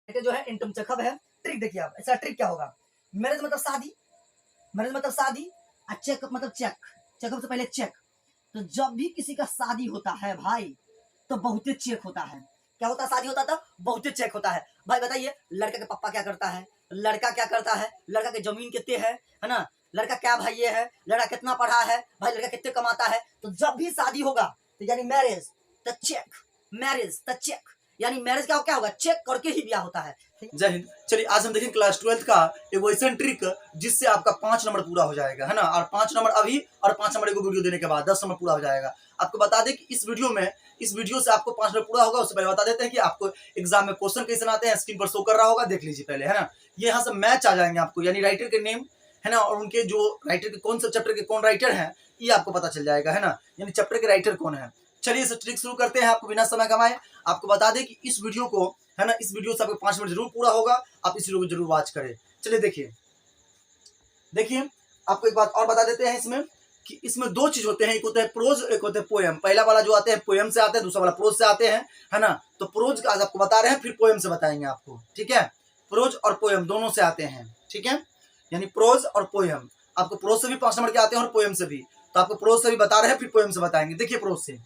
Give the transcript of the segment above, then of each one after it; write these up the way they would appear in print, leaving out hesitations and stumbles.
जो है इंटम चखब है। ट्रिक देखिए आप, ऐसा ट्रिक क्या होगा। मैरिज मतलब शादी, मैरिज मतलब शादी, और चेक मतलब चेक, चेकअप से पहले चेक। तो जब भी किसी का शादी होता है भाई, तो बहुते चेक होता है। क्या होता है, शादी होता था बहुते चेक होता है। भाई बताइए, लड़का के पापा क्या करता है, लड़का क्या करता है, लड़का के जमीन कितने है ना, लड़का क्या भाई ये है, लड़का कितना पढ़ा है भाई, लड़का कितने कमाता है। तो जब भी शादी होगा तो यानी marriage the check, marriage the check, यानी मैरिज क्या होगा, चेक करके ही ब्याह होता है। जय हिंद। चलिए आज हम देखेंगे क्लास 12th का एक वैसा ट्रिक जिससे आपका 5 नंबर पूरा हो जाएगा, है ना। और 5 नंबर अभी और 5 नंबर को वीडियो देने के बाद 10 नंबर पूरा हो जाएगा। आपको बता दें कि इस वीडियो से आपको 5 नंबर पूरा होगा। उससे पहले बता देते हैं कि आपको एग्जाम में क्वेश्चन कैसे आते हैं, स्क्रीन पर शो कर रहा होगा, देख लीजिए पहले, है ना। ये यहाँ से मैच आ जाएंगे आपको, यानी राइटर के नेम, है ना, और उनके जो राइटर के कौन सा चैप्टर के कौन राइटर है, ये आपको पता चल जाएगा, है ना, यानी चैप्टर के राइटर कौन है। चलिए इस ट्रिक शुरू करते हैं। आपको बिना समय कमाए आपको बता दें कि इस वीडियो को, है ना, इस वीडियो से आपको 5 मिनट जरूर पूरा होगा। आप इस वीडियो को जरूर वॉच करें। चलिए देखिए आपको एक बात और बता देते हैं इसमें कि इसमें 2 चीज होते हैं, एक होता है प्रोज, एक होता है पोएम। पहला वाला जो आते हैं पोएम से आते हैं, दूसरा वाला प्रोज से आते हैं, है ना। तो प्रोज आज आपको बता रहे हैं, फिर पोएम से बताएंगे आपको, ठीक है। प्रोज और पोएम दोनों से आते हैं, ठीक है, यानी प्रोज और पोएम। आपको प्रोज से भी 5 नंबर के आते हैं और पोएम से भी। तो आपको प्रोज से भी बता रहे हैं, फिर पोएम से बताएंगे। देखिए प्रोज से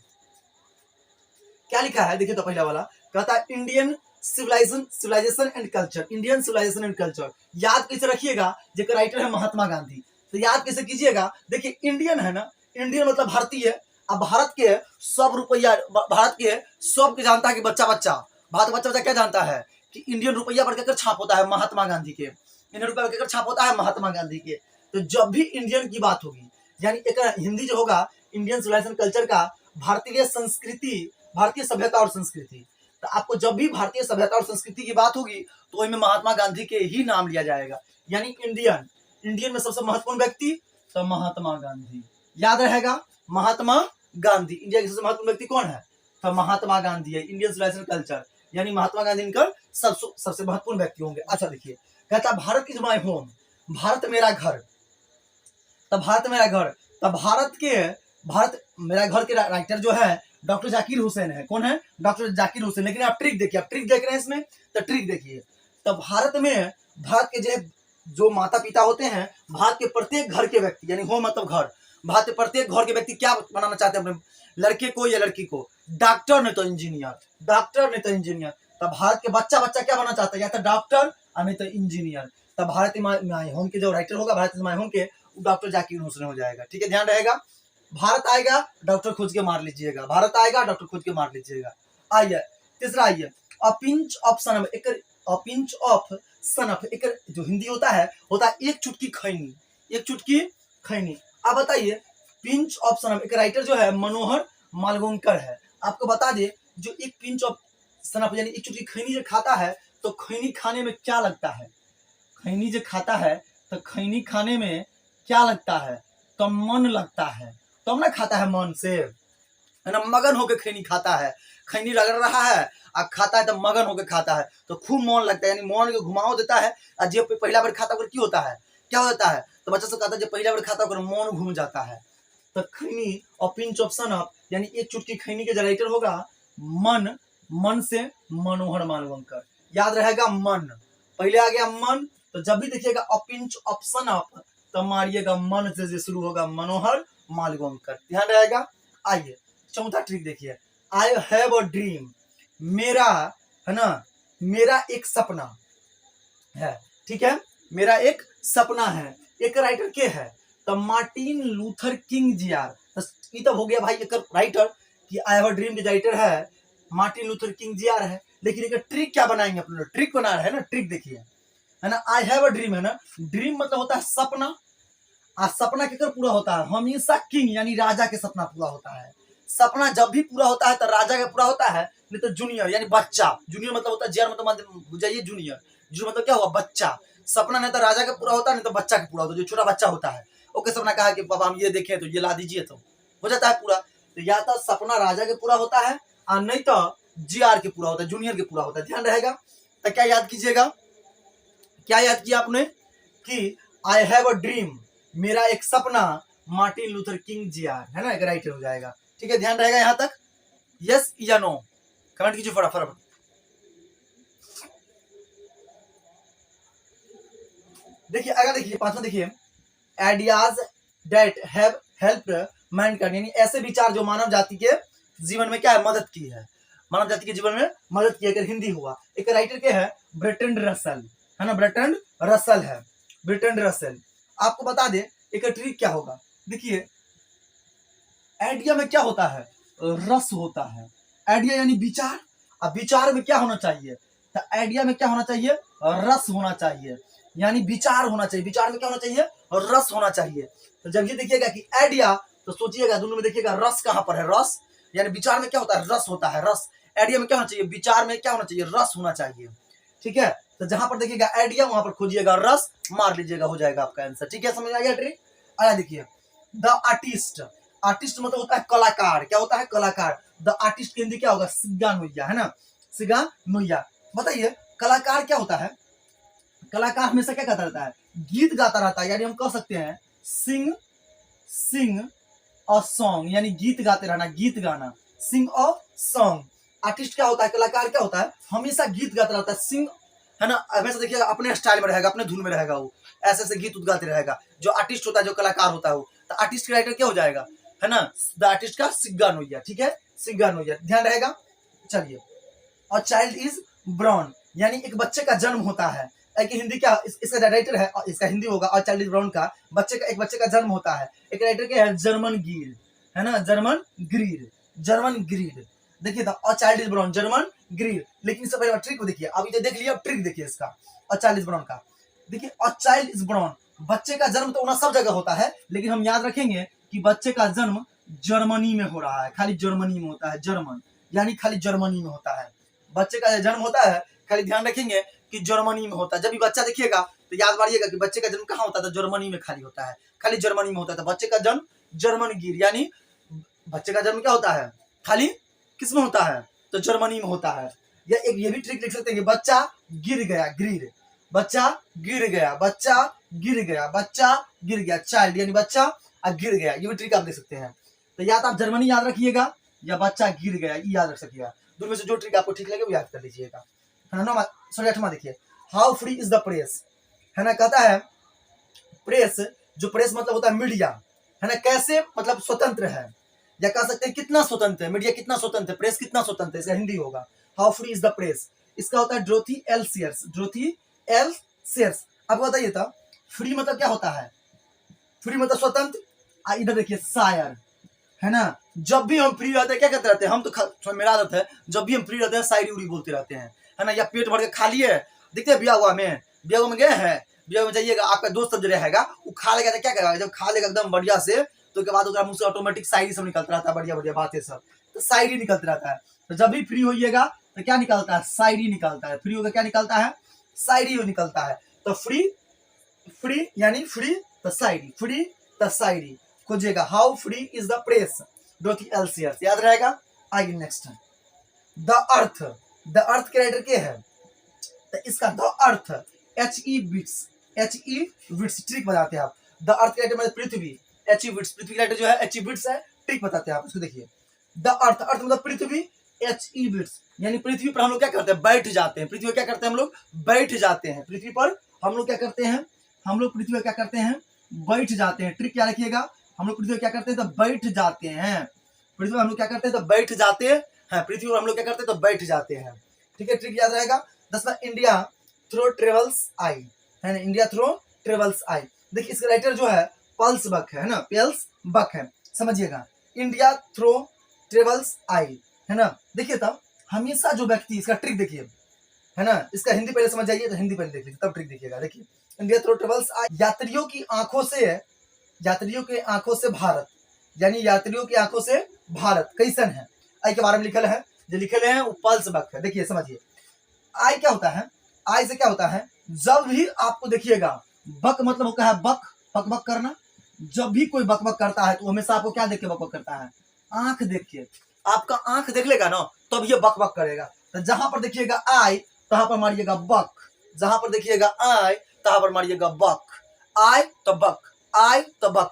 क्या लिखा है, देखिए। तो पहला वाला कहता है Indian civilisation and culture, Indian civilisation and culture. याद कैसे रखिएगा, जिसका राइटर है महात्मा गांधी। तो याद कैसे कीजिएगा, देखिए इंडियन है ना, इंडियन मतलब भारतीय। अब भारत के सब रुपया, भारत के सब के जानता है कि बच्चा भारत का बच्चा क्या जानता है कि इंडियन रुपया बढ़कर छाप होता है महात्मा गांधी के, इंडियन रुपया बढ़कर छाप होता है महात्मा गांधी के। तो जब भी इंडियन की बात होगी, यानी एक हिंदी जो होगा इंडियन सिविलाइजेशन कल्चर का, भारतीय संस्कृति, भारतीय सभ्यता और संस्कृति। तो आपको जब भी भारतीय सभ्यता और संस्कृति की बात होगी तो इसमें महात्मा गांधी के ही नाम लिया जाएगा। यानी इंडियन में सबसे महत्वपूर्ण व्यक्ति तो महात्मा गांधी। याद रहेगा, महात्मा गांधी। इंडिया के सबसे महत्वपूर्ण व्यक्ति कौन है, तो महात्मा गांधी है। इंडियन सिविलाइजेशन कल्चर यानी महात्मा गांधी इनका सबसे महत्वपूर्ण व्यक्ति होंगे। अच्छा देखिए, कहता Bharat is my home, Bharat मेरा घर। तो भारत मेरा घर, तो भारत मेरा घर के राइटर जो है डॉक्टर जाकिर हुसैन है। कौन है, डॉक्टर जाकिर हुसैन। लेकिन आप ट्रिक देखिए, आप ट्रिक देख रहे हैं इसमें, तो ट्रिक देखिए। तो भारत के जो माता पिता होते हैं, भारत के प्रत्येक घर के व्यक्ति, यानी होम मतलब घर, भारत के प्रत्येक घर के व्यक्ति क्या बनाना चाहते हैं अपने लड़के को या लड़की को, डॉक्टर नहीं तो इंजीनियर, डॉक्टर नहीं तो इंजीनियर। तो भारत के बच्चा क्या बनना चाहता है, या तो डॉक्टर और नहीं तो इंजीनियर। तब भारत माय होम के जो राइटर होगा, भारत माय होम के, डॉक्टर जाकिर हुसैन हो जाएगा, ठीक है, ध्यान रहेगा। भारत आएगा डॉक्टर खोज के मार लीजिएगा, भारत आएगा डॉक्टर खोज के मार लीजिएगा। आइए तीसरा, आइए a pinch of snuff, a pinch of snuff, एक जो हिंदी होता है एक चुटकी खैनी, एक चुटकी खैनी। अब बताइए पिंच ऑफ सनफ, एक राइटर जो है मनोहर मालवंकर है। आपको बता दे, जो एक पिंच ऑफ सनफ यानी एक चुटकी खैनी जो खाता है, तो खैनी खाने में क्या लगता है, खैनी जो खाता है तो खैनी खाने में क्या लगता है, तो मन लगता है। तो ना खाता है मन से, है ना, मगन होकर खैनी खाता है। खैनी रगड़ रहा है और खाता है तो मगन होकर खाता है, तो खूब मन लगता है, यानी मन को घुमाव देता है। और जब पहला बार खाता है क्या होता है, क्या होता है, तो बच्चा सब कहता है जब पहला बार खाता है मन घूम जाता है। तो खैनी और पिंच ऑफ सनफ यानी एक चुटकी खैनी के जनरेटर होगा मन से मनोहर मालवंकर। याद रहेगा मन, पहले आ गया मन, तो जब भी देखिएगा अ पिंच ऑफ सनफ तो मारिएगा मन से शुरू होगा मनोहर मालवंकर, ध्यान रहेगा। आइए चौथा ट्रिक देखिए, आई हैव अ ड्रीम, मेरा, है ना, मेरा एक सपना है, ठीक है, मेरा एक सपना है। एक राइटर के है, तो मार्टिन लूथर किंग जीआर। ये तो हो गया भाई एक राइटर कि आई हैव अ ड्रीम के राइटर है मार्टिन लूथर किंग जीआर है। लेकिन एक ट्रिक क्या बनाएंगे अपने लोग, ट्रिक बना रहे हैं ना, ट्रिक देखिए, है ना। आई हैव अ ड्रीम है ना, ड्रीम मतलब होता है सपना, और सपना केकर पूरा होता है, हमेशा किंग यानी राजा के सपना पूरा होता है। सपना जब भी पूरा होता है तो राजा का पूरा होता है, नहीं तो जूनियर यानी बच्चा, जूनियर मतलब होता है जीआर मतलब बुझाइए जूनियर, जो मतलब क्या हुआ बच्चा। सपना नहीं तो राजा का पूरा होता है, नहीं तो बच्चा का पूरा होता है, जो छोटा बच्चा होता है। ओके, सपना कहा कि पापा हम ये देखें तो ये ला दीजिए, तो हो जाता है पूरा। तो या तो सपना राजा के पूरा होता है और नहीं तो जीआर के पूरा होता है, जूनियर के पूरा होता है, ध्यान रहेगा। तो क्या याद कीजिएगा, क्या याद किया आपने कि आई हैव अ ड्रीम, मेरा एक सपना, मार्टिन लूथर किंग जीआर, है ना, एक राइटर हो जाएगा, ठीक है, ध्यान रहेगा यहां तक। यस या नो कमेंट कीजिए फटाफट। देखिए अगर देखिए पांचवा देखिए ideas that have helped Mankind, यानी ऐसे विचार जो मानव जाति के जीवन में क्या है मदद की है, मानव जाति के जीवन में मदद की है। अगर हिंदी हुआ एक राइटर के है ब्रटन रसल, है ना, ब्रटन रसल है, ब्रटन रसल। आपको बता दे एक ट्रिक क्या होगा। देखिए आइडिया में क्या होता है, रस होता है। आइडिया यानी विचार, अब विचार में क्या होना चाहिए, तो आइडिया में क्या होना चाहिए, रस होना चाहिए, यानी विचार होना चाहिए। विचार में क्या होना चाहिए, रस होना चाहिए। तो जब ये देखिएगा कि आइडिया, तो सोचिएगा दोनों में देखिएगा रस कहां पर है, रस यानी विचार में क्या होता है, रस होता है, रस। आइडिया में क्या होना चाहिए, विचार में क्या होना चाहिए, रस होना चाहिए। ठीक है, तो जहां पर देखिएगा आइडिया वहां पर खोजिएगा रस, मार लीजिएगा, हो जाएगा आपका आंसर। ठीक है, समझ आ गया ट्रिक। आया देखिए द आर्टिस्ट, आर्टिस्ट मतलब होता है कलाकार, क्या होता है, कलाकार। द आर्टिस्ट की हिंदी क्या होगा, सिग्गा नोइया, है ना, सिग्गा नोइया। बताइए कलाकार क्या होता है, कलाकार हमेशा क्या करता रहता है, गीत गाता रहता है, यानी हम कह सकते हैं सिंग, सिंग अ सॉन्ग, यानी गीत गाते रहना, गीत गाना, सिंग अ सॉन्ग। आर्टिस्ट क्या होता है, कलाकार क्या होता है, हमेशा गीत गाता रहता है, सिंग, है ना, हमेशा देखिएगा अपने स्टाइल में रहेगा, अपने धुन में रहेगा, वो ऐसे ऐसे गीत गाते रहेगा। जो आर्टिस्ट होता है, जो कलाकार होता है वो, तो आर्टिस्ट का राइटर क्या हो जाएगा, है ना, द आर्टिस्ट का सिग्गा नोइया। ठीक है, सिग्गा नोइया, ध्यान रहेगा। चलिए, और चाइल्ड इज ब्रॉन, यानी एक बच्चे का जन्म होता है। एक हिंदी क्या, इसका राइटर है, इसका हिंदी होगा और चाइल्ड इज ब्राउन का बच्चे का, एक बच्चे का जन्म होता है। एक राइटर क्या है, जर्मन गिर, है ना, जर्मन ग्रीड, जर्मन ग्रीड। देखिए था, और child is brown, German greed. लेकिन इससे पहले ट्रिक को देखिए, अभी तो देख लिया, अब ट्रिक देखिए इसका, और चाइल्ड इज ब्राउन का। देखिए, और चाइल्ड इज ब्राउन, बच्चे का जन्म तो होना सब जगह होता है, लेकिन हम याद रखेंगे कि बच्चे का जन्म जर्मनी में हो रहा है, खाली जर्मनी में होता है, जर्मन यानी खाली जर्मनी में होता है। बच्चे का जन्म होता है, खाली ध्यान रखेंगे कि जर्मनी में होता है। जब भी बच्चा देखिएगा तो याद मारिएगा कि बच्चे का जन्म कहाँ होता है, तो जर्मनी में खाली होता है, खाली जर्मनी में होता है। तो बच्चे का जन्म जर्मन गिर, यानी बच्चे का जन्म क्या होता है, खाली किस में होता है, तो जर्मनी में होता है। या एक ये भी ट्रिक लिख सकते हैं कि बच्चा गिर गया, ग्रीर, बच्चा गिर गया, बच्चा गिर गया, बच्चा गिर गया, चाइल्ड यानी बच्चा गिर गया। ये भी ट्रिक आप देख सकते हैं। तो या तो आप जर्मनी याद रखिएगा या बच्चा गिर गया ये याद रख सकिएगा। दोनों में से जो ट्रिक आपको ठीक लगे वो याद कर लीजिएगा। है ना, सॉरी 8वां देखिए, how free is the press, है ना, कहता है प्रेस, जो प्रेस मतलब होता है मीडिया, है ना, कैसे मतलब स्वतंत्र है, या कह सकते हैं कितना स्वतंत्र है, मीडिया कितना स्वतंत्र है, प्रेस कितना स्वतंत्र है, इसका हिंदी होगा how free is the press. इसका होता है Dorothy L Sayers, Dorothy L Sayers. आपको बताइए था फ्री मतलब क्या होता है, फ्री मतलब स्वतंत्र। इधर देखिए शायर, है ना, जब भी हम फ्री रहते हैं क्या करते रहते हैं हम, तो मेरा आदत है जब भी हम फ्री रहते हैं शायरी उड़ी बोलते रहते हैं, है ना, या पेट भर के खा लिए, देखते हैं ब्याह हुआ में गए हैं, ब्याह में जाइएगा, आपका दोस्त सब जो रहेगा वो खा लेगा, तो क्या करेगा, जब खा लेगा एकदम बढ़िया से, तो उसके बाद उसका मुंह से ऑटोमेटिक शायरी सब निकलता रहता है, बढ़िया बढ़िया बातें सब, तो शायरी निकलता रहता है। तो जब भी फ्री होइएगा तो क्या निकलता है, शायरी निकलता है, फ्री होकर क्या निकलता है, शायरी निकलता है। तो फ्री, फ्री यानी फ्री तो शायरी, फ्री तो शायरी खोजिएगा, how free is the press, डोथी एलसीएस, याद रहेगा। आगे नेक्स्ट है द अर्थ, द अर्थ के राइटर के है, तो इसका the earth HE bits, HE bits trick बताते हैं आप। द अर्थ के राइटर मतलब पृथ्वी, HE बिट्स, पृथ्वी के राइटर जो है HE बिट्स है, ट्रिक बताते हैं आप इसको। देखिए द अर्थ, अर्थ मतलब पृथ्वी, HE बिट्स यानी पृथ्वी पर हम लोग क्या करते हैं, बैठ जाते हैं। पृथ्वी पर क्या करते हैं हम लोग, बैठ जाते हैं। पृथ्वी पर हम लोग क्या करते हैं, हम लोग पृथ्वी पर क्या करते हैं, बैठ जाते हैं। ट्रिक क्या रखिएगा, हम लोग पृथ्वी पर क्या करते हैं, तो बैठ जाते हैं। पृथ्वी पर हम लोग क्या करते हैं, तो बैठ जाते हैं, पृथ्वी पर हम लोग क्या करते हैं, तो बैठ जाते हैं। ठीक है, ट्रिक याद रहेगा। 10वां इंडिया थ्रो ट्रेवल्स आई, है ना, इंडिया थ्रो ट्रेवल्स आई। देखिए इसका राइटर जो है पल्स बक है ना, पेल्स बक है, समझिएगा। इंडिया थ्रो ट्रेवल्स आई, है ना। देखिए तब हमेशा जो व्यक्ति, इसका ट्रिक देखिए, है ना, इसका हिंदी पहले समझ जाइए, तो हिंदी पहले देख लीजिए तब ट्रिक देखिएगा। देखिए इंडिया थ्रो ट्रेवल्स आई, यात्रियों की आंखों से, यात्रियों की आंखों से भारत, यानी यात्रियों की आंखों से भारत कैसन है, आई के बारे में लिखल है, जो लिखल है वो पल्स बक है। देखिए समझिए, आई क्या होता है, आई से क्या होता है, जब भी आपको देखिएगा बक मतलब होता है बक, बक बक करना। जब भी कोई बक बक करता है तो हमेशा आपको क्या देख के बक बक करता है, आंख देख के। आपका आंख देख लेगा ना तब ये बक बक करेगा। तो जहां पर देखिएगा आई तहां पर मारिएगा बक, जहां पर देखिएगा आई तहां पर मारिएगा बक, आई तो बक, आई तो बक,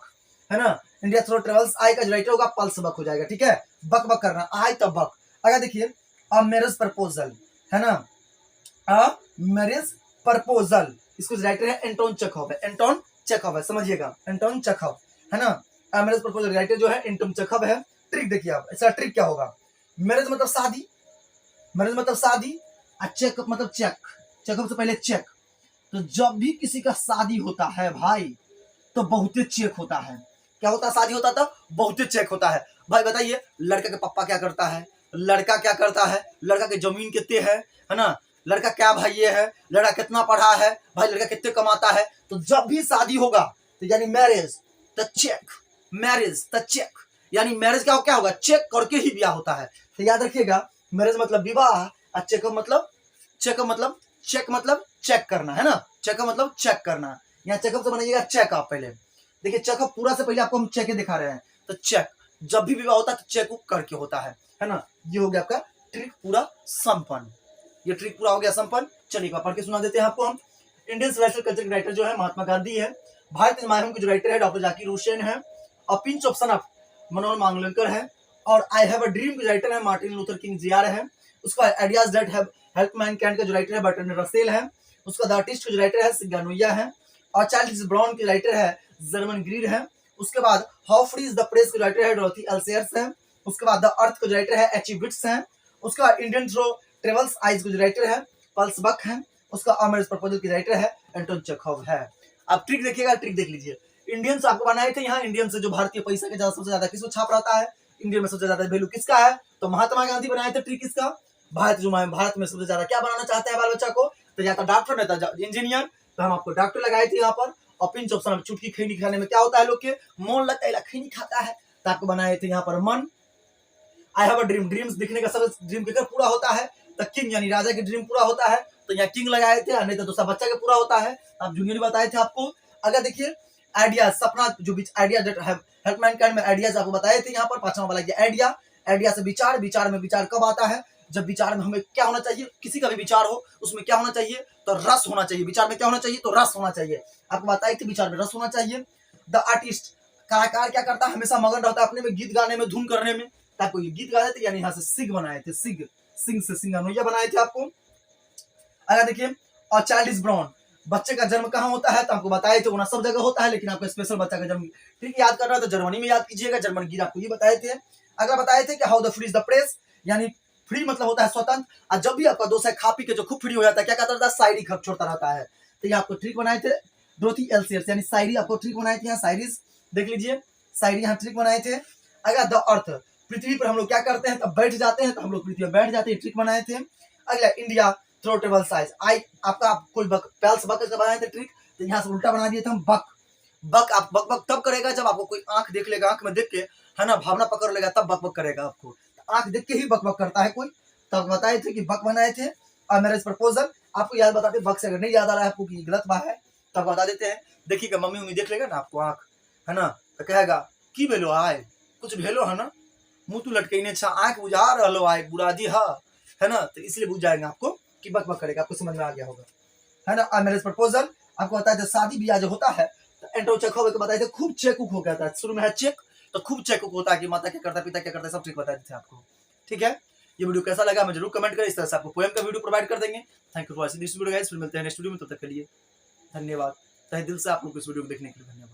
है ना। इंडिया थ्रो ट्रेवल्स आई का जो राइटर होगा पल्स बक हो जाएगा। ठीक है, बक बक करना, आई तो बक। अगर देखिए अ मैरिज प्रपोजल, है ना, अ मैरिज प्रपोजल, इसको राइटर है एंटोन चेखव है, एंटोन चेखव है, समझिएगा, एंटोन चेखव है ना। मैरिज प्रपोजल राइटर जो है एंटोन चेखव है। ट्रिक देखिए आप, इसका ट्रिक क्या होगा। मैरिज मतलब शादी, मैरिज मतलब शादी, चेक मतलब चेक, चेकअप से पहले चेक। तो जब भी किसी का शादी होता है भाई तो बहुते चेक होता है। क्या होता है, शादी होता तो बहुते चेक होता है। भाई बताइए लड़का के पापा क्या करता है, लड़का क्या करता है, लड़का की जमीन कितने है ना, लड़का क्या भाई ये है, लड़का कितना पढ़ा है, भाई लड़का कितने कमाता है। तो जब भी शादी होगा तो यानी marriage the check, marriage the check, यानी मैरिज का क्या होगा, चेक करके ही ब्याह होता है। तो याद रखिएगा मैरिज मतलब विवाह और चेकअप मतलब, चेकअप मतलब चेक मतलब चेक करना है ना, चेकअप मतलब चेक करना। यहाँ चेकअप से बनाइएगा चेक। आप पहले देखिए चेकअप पूरा से पहले आपको हम चेक दिखा रहे हैं। तो चेक जब भी विवाह होता है तो चेक करके होता है ना। ये हो गया आपका ट्रिक पूरा संपन्न, ये ट्रिक पूरा हो गया संपन्न। चलिए पढ़ के सुना देते हैं आपको हम। इंडियन सोशल कल्चर के राइटर जो है महात्मा गांधी है। भारत माध्यम के जो राइटर है डॉक्टर जाकिर हुसैन है। और पिंच ऑफ सन ऑफ मनोहर मांगलकर है। और आई हैव अ ड्रीम के राइटर है मार्टिन लूथर किंग जूनियर है। उसका ideas that have help Mankind का जो राइटर है बर्ट्रैंड रसेल है। उसका द आर्टिस्ट का जो राइटर है सिग्नोया है। और चाइल्ड इज ब्राउन के राइटर है जर्मन ग्रीड है। उसके बाद how free is the press के राइटर है डोरथी एल्सेयर्स है। उसके बाद द अर्थ का जो राइटर है एच विट्स है। उसके बाद इंडियन ट्रेवल्स आइज का जो राइटर है पल्स बक है। उसका मैरिज प्रपोजल की राइटर है एंटोन चेखव है। आप ट्रिक देखिएगा, ट्रिक देख लीजिए। इंडियन से आपको बनाए थे यहाँ, इंडियन से जो भारतीय पैसा के सबसे ज्यादा किसको छाप रहता है, इंडिया में सबसे ज्यादा वैल्यू किसका है, तो महात्मा गांधी बनाए थे। ट्रिक इसका भारत जो भारत में सबसे ज्यादा क्या बनाना चाहते हैं बाल बच्चा को, तो या तो डॉक्टर नहीं था इंजीनियर, तो हम आपको डॉक्टर लगाए थे यहाँ पर। और पिंच ऑप्शन चुटकी खैनी खाने में क्या होता है लोग के मन लगता है, खैनी खाता है, तो आपको बनाए थे यहाँ पर मन। I have a dream, dreams दिखने का सब ड्रीम किधर पूरा होता है, तो किंग यानी राजा की ड्रीम पूरा होता है, तो यहाँ किंग लगाए थे, नहीं तो दूसरा बच्चा के पूरा होता है। आप जूनियर बताए थे आपको। अगर देखिए आइडिया सपना जो आइडिया हेल्प मैनकाइंड में आइडियाज आपको बताए थे यहाँ पर। पांचवा वाला आइडिया, आइडिया से विचार, विचार में विचार कब आता है, जब विचार में हमें क्या होना चाहिए, किसी का भी विचार हो उसमें क्या होना चाहिए, तो रस होना चाहिए। विचार में क्या होना चाहिए, तो रस होना चाहिए। आपको बताए थे विचार में रस होना चाहिए। द आर्टिस्ट कलाकार क्या करता है, हमेशा मगन रहता है अपने में, गीत गाने में, धुन करने में। आपको ये गीत गाए थे यानी यहाँ से सिग बनाए थे, सिग, सिंग से सिंगानोया बनाए थे आपको। अगर देखिए और चाइल्ड इज ब्राउन, बच्चे का जन्म कहाँ होता है, तो आपको बताए थे, सब जगह होता है, लेकिन आपको स्पेशल बच्चा का जन्म ठीक याद करना है तो जर्मनी में याद कीजिएगा। जर्मन गीत आपको ये बताए थे। अगर बताए थे कि how the free is the press, यानी फ्री मतलब होता है स्वतंत्र, और जब भी आपका दोस्त है खा पी के जो खूब फ्री हो जाता है क्या करता रहता है, शायरी खप छोड़ता रहता है। तो ये आपको ट्रिक बनाए थे डोरथी एल्सेयर्स, यानी शायरी आपको ट्रिक बनाए थे। यहाँ शायरीज देख लीजिए, शायरी यहाँ ट्रिक बनाए थे। अगर द अर्थ, पृथ्वी पर हम लोग क्या करते हैं, तब बैठ जाते हैं, तो हम लोग पृथ्वी पर बैठ जाते हैं, ट्रिक बनाए थे। अगला इंडिया थ्रो टेबल साइज, आई आपका कोई पेल्स बक का बनाए थे ट्रिक, तो यहाँ से उल्टा बना दिए थे हम बक। बक आप बक बक तब करेगा जब आपको कोई आंख देख लेगा, आंख में देख के है ना भावना पकड़ लेगा, तब बक बक करेगा आपको। आंख देख के ही बक बक करता है कोई, तब बताए थे कि बक बनाए थे। और मैरिज प्रपोजल आपको याद बताते, बक से अगर नहीं याद आ रहा है आपको कि गलत बात है तब बता देते हैं। देखिएगा मम्मी उम्मी देख लेगा ना आपको आंख, है ना, तो कहेगा की भेलो आए, कुछ भेलो है ना, मुंह तू लटके अच्छा आंख बुझा रहो आए बुरादी है ना, तो इसलिए बुझ जाएगा आपको कि बक बक करेगा। आपको समझ में आ गया होगा, है ना। और मैरिज प्रपोजल आपको बताया था, शादी ब्याह जो होता है तो एंटो चेखव को बताए थे, खूब चेक उक हो गया था। शुरू में है चेक, तो खूब चेक उक होता है कि माता क्या करता है, पिता क्या करता है, सब ठीक बताए थे आपको। ठीक है, ये वीडियो कैसा लगा मैं जरूर कमेंट करें। इस तरह से आपको पोएम का वीडियो प्रोवाइड कर देंगे। Thank you for watching this video guys, फिर मिलते हैं नेक्स्ट वीडियो में, तब तक के लिए धन्यवाद। तहे दिल से आप लोग इस वीडियो को देखने के लिए धन्यवाद।